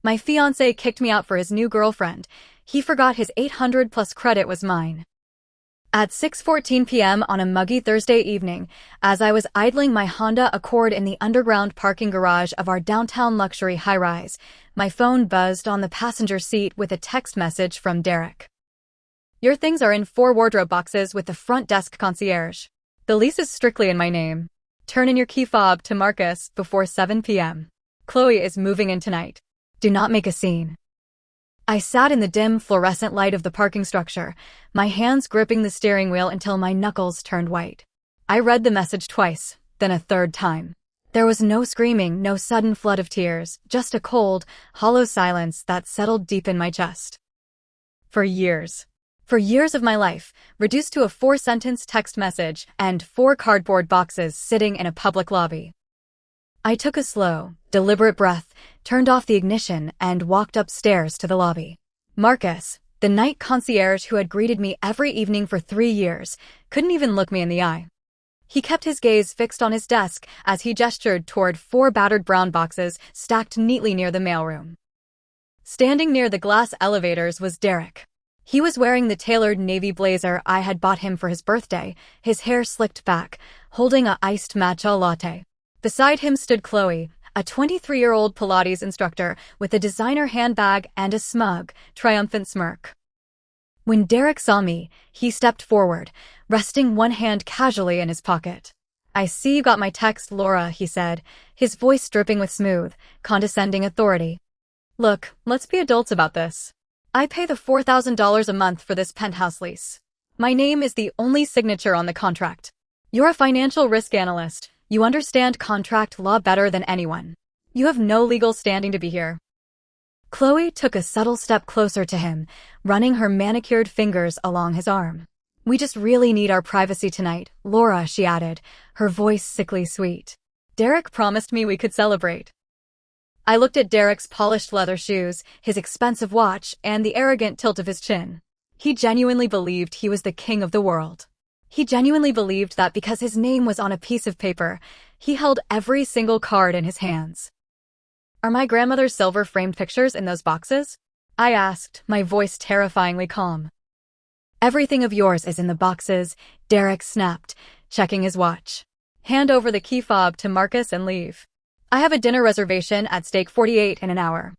My fiancé kicked me out for his new girlfriend. He forgot his 800 plus credit was mine. At 6:14 p.m. on a muggy Thursday evening, as I was idling my Honda Accord in the underground parking garage of our downtown luxury high-rise, my phone buzzed on the passenger seat with a text message from Derek. Your things are in 4 wardrobe boxes with the front desk concierge. The lease is strictly in my name. Turn in your key fob to Marcus before 7 p.m. Chloe is moving in tonight. Do not make a scene. I sat in the dim fluorescent light of the parking structure, my hands gripping the steering wheel until my knuckles turned white. I read the message twice, then a third time. There was no screaming, no sudden flood of tears, just a cold, hollow silence that settled deep in my chest. For years of my life, reduced to a 4-sentence text message and 4 cardboard boxes sitting in a public lobby. I took a slow, deliberate breath, turned off the ignition, and walked upstairs to the lobby. Marcus, the night concierge who had greeted me every evening for 3 years, couldn't even look me in the eye. He kept his gaze fixed on his desk as he gestured toward 4 battered brown boxes stacked neatly near the mailroom. Standing near the glass elevators was Derek. He was wearing the tailored navy blazer I had bought him for his birthday, his hair slicked back, holding a iced matcha latte. Beside him stood Chloe, a 23-year-old Pilates instructor with a designer handbag and a smug, triumphant smirk. When Derek saw me, he stepped forward, resting one hand casually in his pocket. I see you got my text, Laura, he said, his voice dripping with smooth, condescending authority. Look, let's be adults about this. I pay the $4,000 a month for this penthouse lease. My name is the only signature on the contract. You're a financial risk analyst. You understand contract law better than anyone. You have no legal standing to be here. Chloe took a subtle step closer to him, running her manicured fingers along his arm. We just really need our privacy tonight, Laura, she added, her voice sickly sweet. Derek promised me we could celebrate. I looked at Derek's polished leather shoes, his expensive watch, and the arrogant tilt of his chin. He genuinely believed he was the king of the world. He genuinely believed that because his name was on a piece of paper, he held every single card in his hands. Are my grandmother's silver-framed pictures in those boxes? I asked, my voice terrifyingly calm. Everything of yours is in the boxes, Derek snapped, checking his watch. Hand over the key fob to Marcus and leave. I have a dinner reservation at Steak 48 in an hour.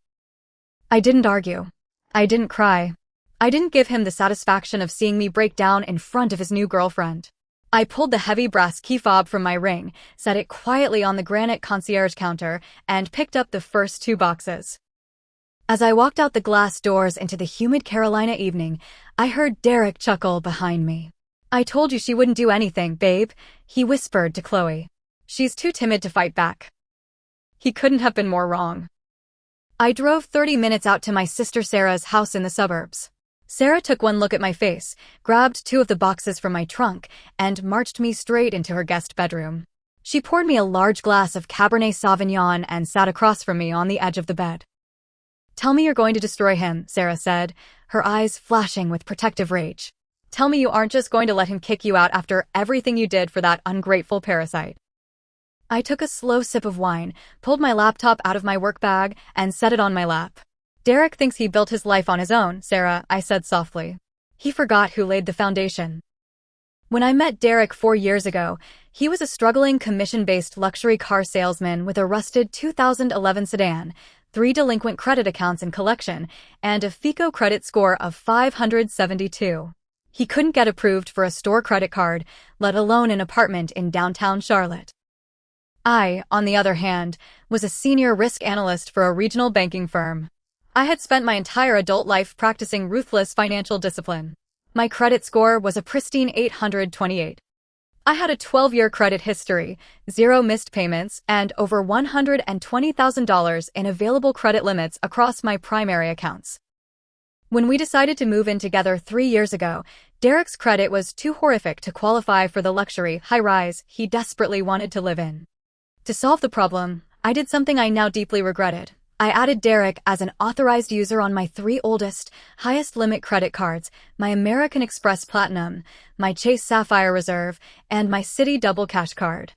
I didn't argue. I didn't cry. I didn't give him the satisfaction of seeing me break down in front of his new girlfriend. I pulled the heavy brass key fob from my ring, set it quietly on the granite concierge counter, and picked up the first 2 boxes. As I walked out the glass doors into the humid Carolina evening, I heard Derek chuckle behind me. I told you she wouldn't do anything, babe, he whispered to Chloe. She's too timid to fight back. He couldn't have been more wrong. I drove 30 minutes out to my sister Sarah's house in the suburbs. Sarah took one look at my face, grabbed 2 of the boxes from my trunk, and marched me straight into her guest bedroom. She poured me a large glass of Cabernet Sauvignon and sat across from me on the edge of the bed. Tell me you're going to destroy him, Sarah said, her eyes flashing with protective rage. Tell me you aren't just going to let him kick you out after everything you did for that ungrateful parasite. I took a slow sip of wine, pulled my laptop out of my work bag, and set it on my lap. Derek thinks he built his life on his own, Sarah, I said softly. He forgot who laid the foundation. When I met Derek 4 years ago, he was a struggling commission-based luxury car salesman with a rusted 2011 sedan, 3 delinquent credit accounts in collection, and a FICO credit score of 572. He couldn't get approved for a store credit card, let alone an apartment in downtown Charlotte. I, on the other hand, was a senior risk analyst for a regional banking firm. I had spent my entire adult life practicing ruthless financial discipline. My credit score was a pristine 828. I had a 12-year credit history, 0 missed payments, and over $120,000 in available credit limits across my primary accounts. When we decided to move in together 3 years ago, Derek's credit was too horrific to qualify for the luxury high-rise he desperately wanted to live in. To solve the problem, I did something I now deeply regretted. I added Derek as an authorized user on my 3 oldest, highest-limit credit cards, my American Express Platinum, my Chase Sapphire Reserve, and my Citi Double Cash card.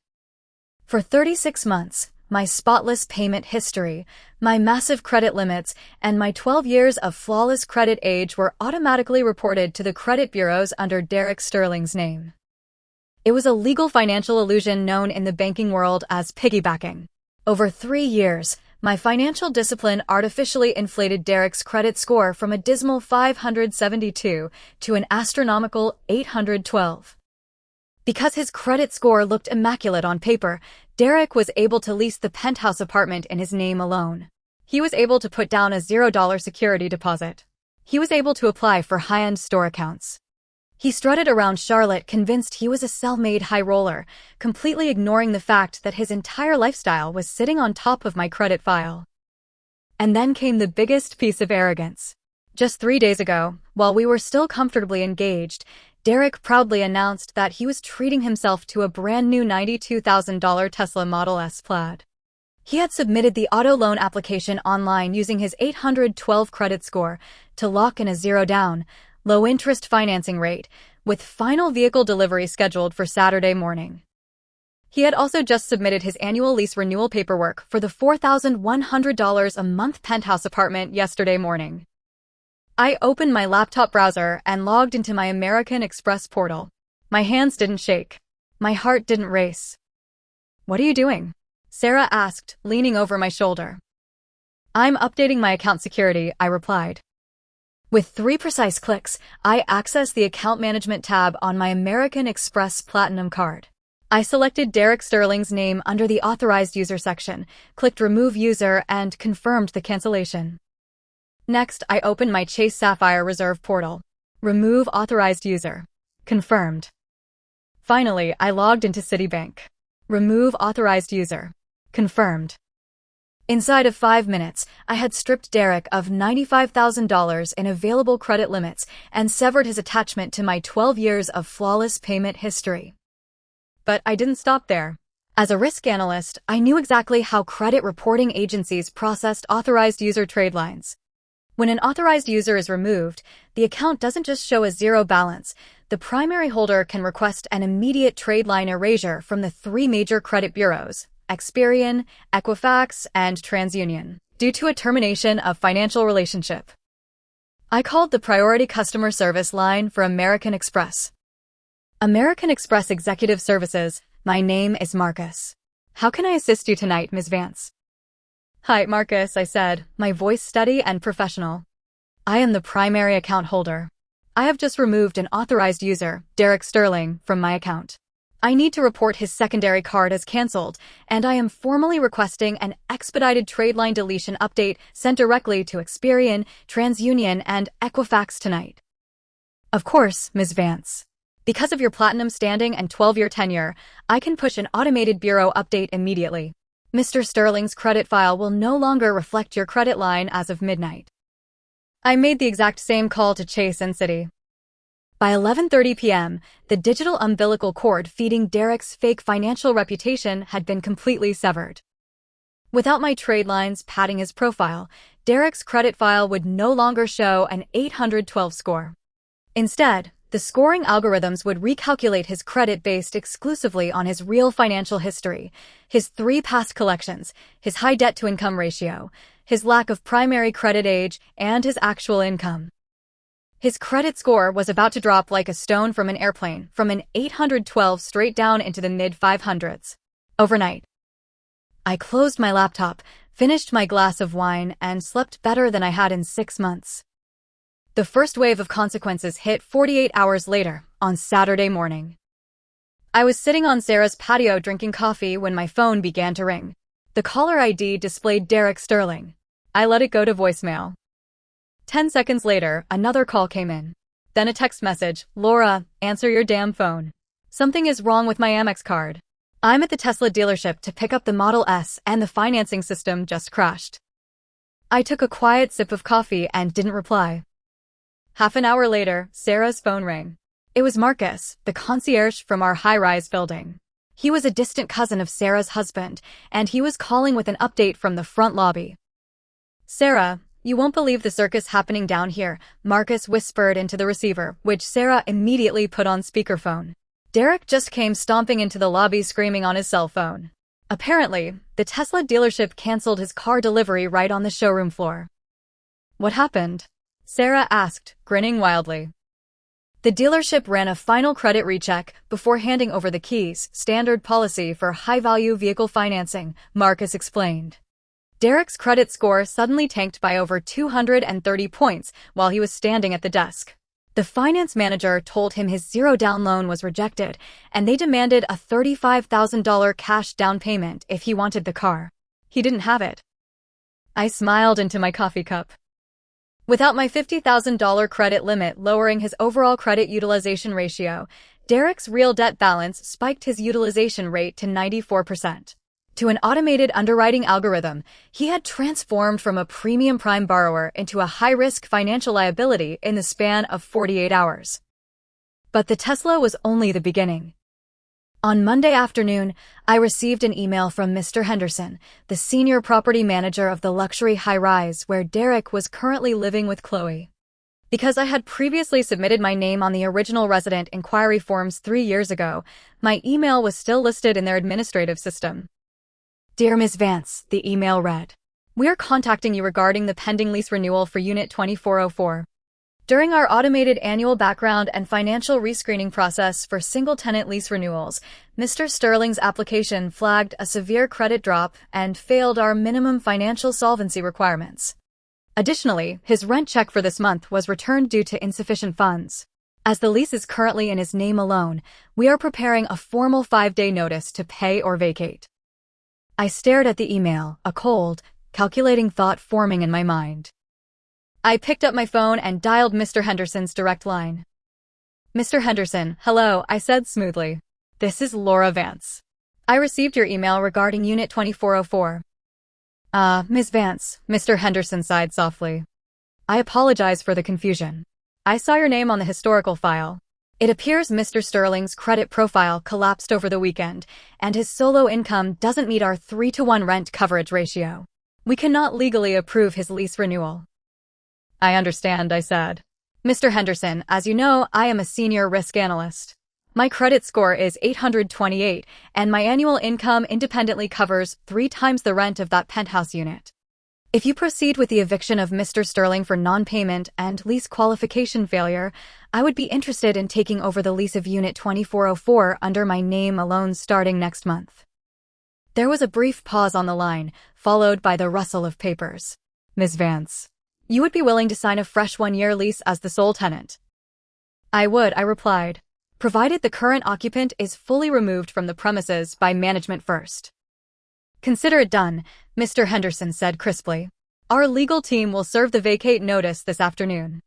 For 36 months, my spotless payment history, my massive credit limits, and my 12 years of flawless credit age were automatically reported to the credit bureaus under Derek Sterling's name. It was a legal financial illusion known in the banking world as piggybacking. Over 3 years, my financial discipline artificially inflated Derek's credit score from a dismal 572 to an astronomical 812. Because his credit score looked immaculate on paper, Derek was able to lease the penthouse apartment in his name alone. He was able to put down a $0 security deposit. He was able to apply for high-end store accounts. He strutted around Charlotte convinced he was a self-made high roller, completely ignoring the fact that his entire lifestyle was sitting on top of my credit file. And then came the biggest piece of arrogance. Just 3 days ago, while we were still comfortably engaged, Derek proudly announced that he was treating himself to a brand new $92,000 Tesla Model S Plaid. He had submitted the auto loan application online using his 812 credit score to lock in a zero-down, low-interest financing rate, with final vehicle delivery scheduled for Saturday morning. He had also just submitted his annual lease renewal paperwork for the $4,100 a month penthouse apartment yesterday morning. I opened my laptop browser and logged into my American Express portal. My hands didn't shake. My heart didn't race. "What are you doing?" Sarah asked, leaning over my shoulder. "I'm updating my account security," I replied. With 3 precise clicks, I accessed the Account Management tab on my American Express Platinum card. I selected Derek Sterling's name under the Authorized User section, clicked Remove User, and confirmed the cancellation. Next, I opened my Chase Sapphire Reserve portal. Remove Authorized User. Confirmed. Finally, I logged into Citibank. Remove Authorized User. Confirmed. Inside of 5 minutes, I had stripped Derek of $95,000 in available credit limits and severed his attachment to my 12 years of flawless payment history. But I didn't stop there. As a risk analyst, I knew exactly how credit reporting agencies processed authorized user trade lines. When an authorized user is removed, the account doesn't just show a zero balance. The primary holder can request an immediate trade line erasure from the 3 major credit bureaus, Experian, Equifax, and TransUnion, due to a termination of financial relationship. I called the priority customer service line for American Express. American Express Executive Services, my name is Marcus. How can I assist you tonight, Ms. Vance? "Hi, Marcus," I said, my voice steady and professional. "I am the primary account holder. I have just removed an authorized user, Derek Sterling, from my account. I need to report his secondary card as canceled, and I am formally requesting an expedited trade line deletion update sent directly to Experian, TransUnion, and Equifax tonight." "Of course, Ms. Vance. Because of your platinum standing and 12-year tenure, I can push an automated bureau update immediately. Mr. Sterling's credit file will no longer reflect your credit line as of midnight." I made the exact same call to Chase and Citi. By 11:30 p.m., the digital umbilical cord feeding Derek's fake financial reputation had been completely severed. Without my trade lines padding his profile, Derek's credit file would no longer show an 812 score. Instead, the scoring algorithms would recalculate his credit based exclusively on his real financial history, his 3 past collections, his high debt-to-income ratio, his lack of primary credit age, and his actual income. His credit score was about to drop like a stone from an airplane, from an 812 straight down into the mid-500s. Overnight. I closed my laptop, finished my glass of wine, and slept better than I had in 6 months. The first wave of consequences hit 48 hours later, on Saturday morning. I was sitting on Sarah's patio drinking coffee when my phone began to ring. The caller ID displayed Derek Sterling. I let it go to voicemail. 10 seconds later, another call came in. Then a text message, "Laura, answer your damn phone. Something is wrong with my Amex card. I'm at the Tesla dealership to pick up the Model S and the financing system just crashed." I took a quiet sip of coffee and didn't reply. Half an hour later, Sarah's phone rang. It was Marcus, the concierge from our high-rise building. He was a distant cousin of Sarah's husband, and he was calling with an update from the front lobby. "Sarah, you won't believe the circus happening down here," Marcus whispered into the receiver, which Sarah immediately put on speakerphone. Derek just came stomping into the lobby screaming on his cell phone. Apparently, the Tesla dealership canceled his car delivery right on the showroom floor. What happened? Sarah asked, grinning wildly. The dealership ran a final credit recheck before handing over the keys, standard policy for high-value vehicle financing, Marcus explained. Derek's credit score suddenly tanked by over 230 points while he was standing at the desk. The finance manager told him his zero-down loan was rejected, and they demanded a $35,000 cash down payment if he wanted the car. He didn't have it. I smiled into my coffee cup. Without my $50,000 credit limit lowering his overall credit utilization ratio, Derek's real debt balance spiked his utilization rate to 94%. To an automated underwriting algorithm, he had transformed from a premium prime borrower into a high-risk financial liability in the span of 48 hours. But the Tesla was only the beginning. On Monday afternoon, I received an email from Mr. Henderson, the senior property manager of the luxury high-rise where Derek was currently living with Chloe. Because I had previously submitted my name on the original resident inquiry forms 3 years ago, my email was still listed in their administrative system. Dear Ms. Vance, the email read, we are contacting you regarding the pending lease renewal for Unit 2404. During our automated annual background and financial rescreening process for single-tenant lease renewals, Mr. Sterling's application flagged a severe credit drop and failed our minimum financial solvency requirements. Additionally, his rent check for this month was returned due to insufficient funds. As the lease is currently in his name alone, we are preparing a formal 5-day notice to pay or vacate. I stared at the email, a cold, calculating thought forming in my mind. I picked up my phone and dialed Mr. Henderson's direct line. Mr. Henderson, hello, I said smoothly. This is Laura Vance. I received your email regarding Unit 2404. Ms. Vance, Mr. Henderson sighed softly. I apologize for the confusion. I saw your name on the historical file. It appears Mr. Sterling's credit profile collapsed over the weekend, and his solo income doesn't meet our 3-to-1 rent coverage ratio. We cannot legally approve his lease renewal. I understand, I said. Mr. Henderson, as you know, I am a senior risk analyst. My credit score is 828, and my annual income independently covers 3 times the rent of that penthouse unit. If you proceed with the eviction of Mr. Sterling for non-payment and lease qualification failure, I would be interested in taking over the lease of Unit 2404 under my name alone starting next month. There was a brief pause on the line, followed by the rustle of papers. Ms. Vance, you would be willing to sign a fresh 1-year lease as the sole tenant? I would, I replied, provided the current occupant is fully removed from the premises by management first. Consider it done, Mr. Henderson said crisply. Our legal team will serve the vacate notice this afternoon.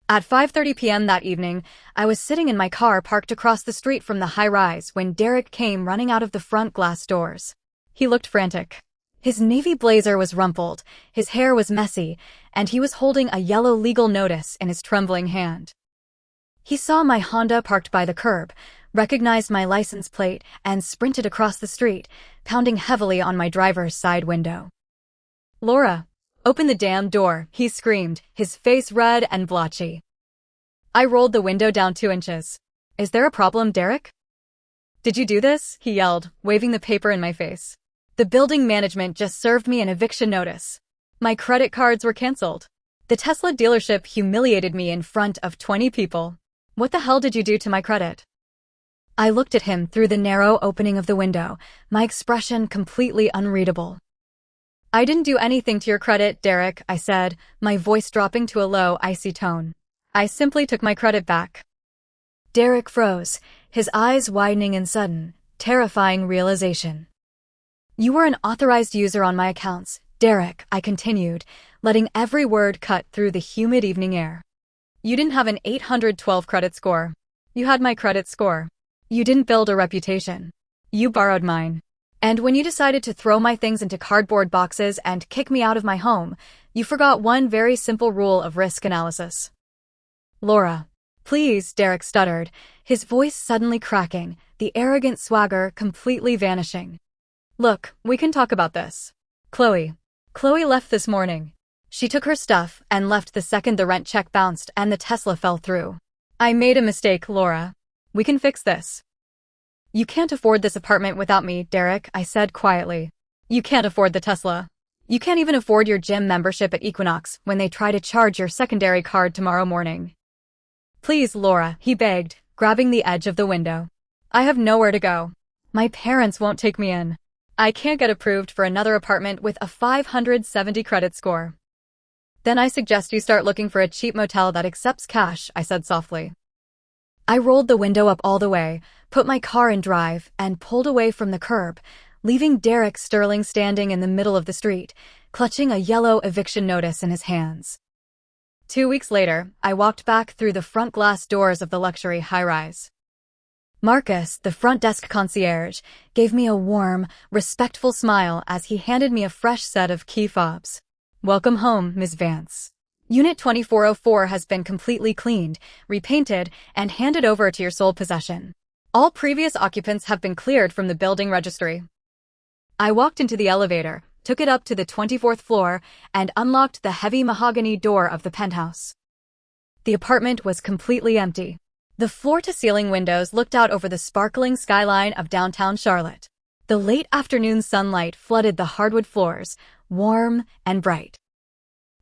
At 5:30 p.m. that evening, I was sitting in my car parked across the street from the high-rise when Derek came running out of the front glass doors. He looked frantic. His navy blazer was rumpled, his hair was messy, and he was holding a yellow legal notice in his trembling hand. He saw my Honda parked by the curb, recognized my license plate, and sprinted across the street, pounding heavily on my driver's side window. Laura, open the damn door, he screamed, his face red and blotchy. I rolled the window down 2 inches. Is there a problem, Derek? Did you do this? He yelled, waving the paper in my face. The building management just served me an eviction notice. My credit cards were canceled. The Tesla dealership humiliated me in front of 20 people. What the hell did you do to my credit? I looked at him through the narrow opening of the window, my expression completely unreadable. I didn't do anything to your credit, Derek, I said, my voice dropping to a low, icy tone. I simply took my credit back. Derek froze, his eyes widening in sudden, terrifying realization. You were an authorized user on my accounts, Derek, I continued, letting every word cut through the humid evening air. You didn't have an 812 credit score. You had my credit score. You didn't build a reputation. You borrowed mine. And when you decided to throw my things into cardboard boxes and kick me out of my home, you forgot one very simple rule of risk analysis. Laura. Please, Derek stuttered, his voice suddenly cracking, the arrogant swagger completely vanishing. Look, we can talk about this. Chloe left this morning. She took her stuff and left the second the rent check bounced and the Tesla fell through. I made a mistake, Laura. We can fix this. You can't afford this apartment without me, Derek, I said quietly. You can't afford the Tesla. You can't even afford your gym membership at Equinox when they try to charge your secondary card tomorrow morning. Please, Laura, he begged, grabbing the edge of the window. I have nowhere to go. My parents won't take me in. I can't get approved for another apartment with a 570 credit score. Then I suggest you start looking for a cheap motel that accepts cash, I said softly. I rolled the window up all the way, put my car in drive, and pulled away from the curb, leaving Derek Sterling standing in the middle of the street, clutching a yellow eviction notice in his hands. 2 weeks later, I walked back through the front glass doors of the luxury high-rise. Marcus, the front desk concierge, gave me a warm, respectful smile as he handed me a fresh set of key fobs. Welcome home, Ms. Vance. Unit 2404 has been completely cleaned, repainted, and handed over to your sole possession. All previous occupants have been cleared from the building registry. I walked into the elevator, took it up to the 24th floor, and unlocked the heavy mahogany door of the penthouse. The apartment was completely empty. The floor-to-ceiling windows looked out over the sparkling skyline of downtown Charlotte. The late afternoon sunlight flooded the hardwood floors, warm and bright.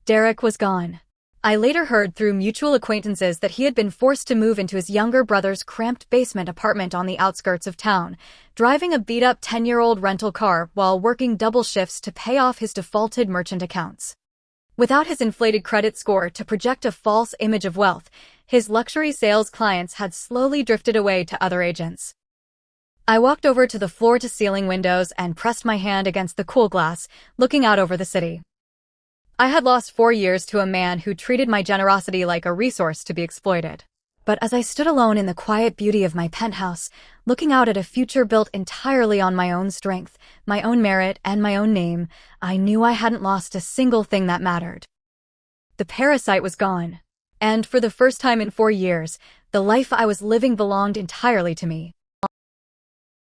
Derek was gone. I later heard through mutual acquaintances that he had been forced to move into his younger brother's cramped basement apartment on the outskirts of town, driving a beat-up 10-year-old rental car while working double shifts to pay off his defaulted merchant accounts. Without his inflated credit score to project a false image of wealth, his luxury sales clients had slowly drifted away to other agents. I walked over to the floor-to-ceiling windows and pressed my hand against the cool glass, looking out over the city. I had lost 4 years to a man who treated my generosity like a resource to be exploited. But as I stood alone in the quiet beauty of my penthouse, looking out at a future built entirely on my own strength, my own merit, and my own name, I knew I hadn't lost a single thing that mattered. The parasite was gone. And for the first time in 4 years, the life I was living belonged entirely to me.